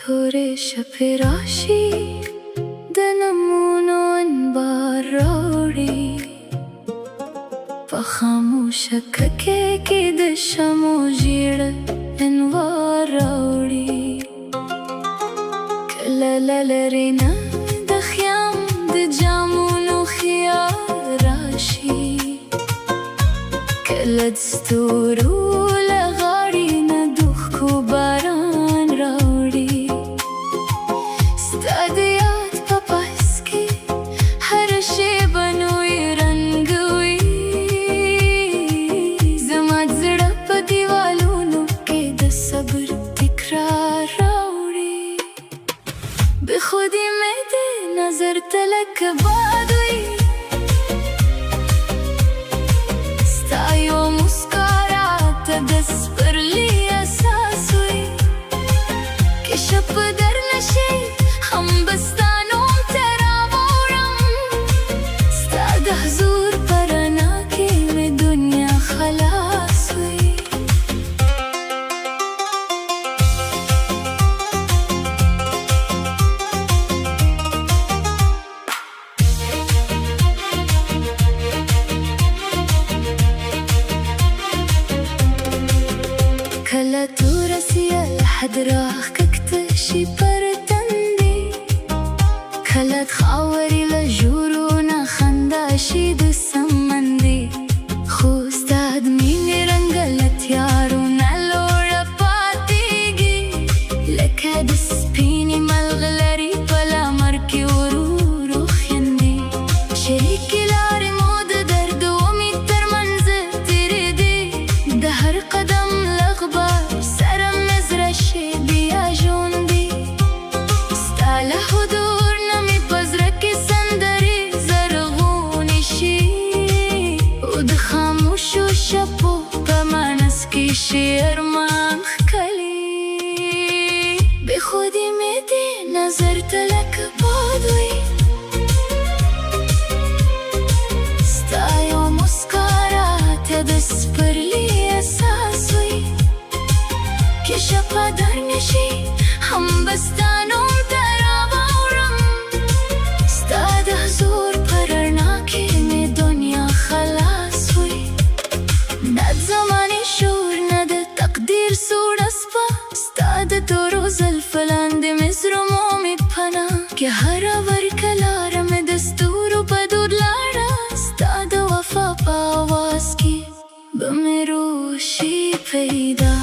تورې شپې راشي د نمونو انبار راوړي په خاموشه ککې کې د شمو ژیړ انوار راوړي کله له لرې نه د خیام د جامونو خیال راشي کله د ستورو له غاړې نه د اوښکو باران راوړي ستا د یاد په پس کې هره شیبه نوی رنګ وي زما د زړه په دیوالونو کې د صبر تکرار راوړي بې خودي مې د نظر ته لکه باد وي ستا یو مسکا راته د سپرلي احساس وي که شپه در نشي هم به ستا نوم ته راوړم ستا د حضور په رڼا کې مې دنیا خلاص وي کله توره سیه لحد راښکته شي پر تندي کله د خاورې له ژورو نه خندا شي د سمندې خو ستا د مینې رنګه له تیارو نه لوړه پاتېږي لکه د سپینې ملغلرې په لمر کې ورو ورو خیندي شریکې لارې مو د درد و امید ترمنځ تېرېدې د هر قدم لغبار سره مې زړه شي بیا ژوندي ستا له حضور نه مې په زړه کې سندرې زرغونې شي او د خاموشو شپو په منځ کې شي ارمان ښکلي بې خودي مې د نظر ته لکه باد وي ستا یو مسکا راته د سپرلي احساس وي که شپه در نشي هم به ستا نوم ته راوړم ستا د حضور په رڼا کې مې دنیا خلاص وي نه د زمانې شور نه د تقدیر سوړه سپه ستا د تورو زلفو لاندې مې زړه مومي پناه که هره ورکه لاره مې د ستورو په دود لاړه ستا د وفا په اواز کې به مې روح شي پیدا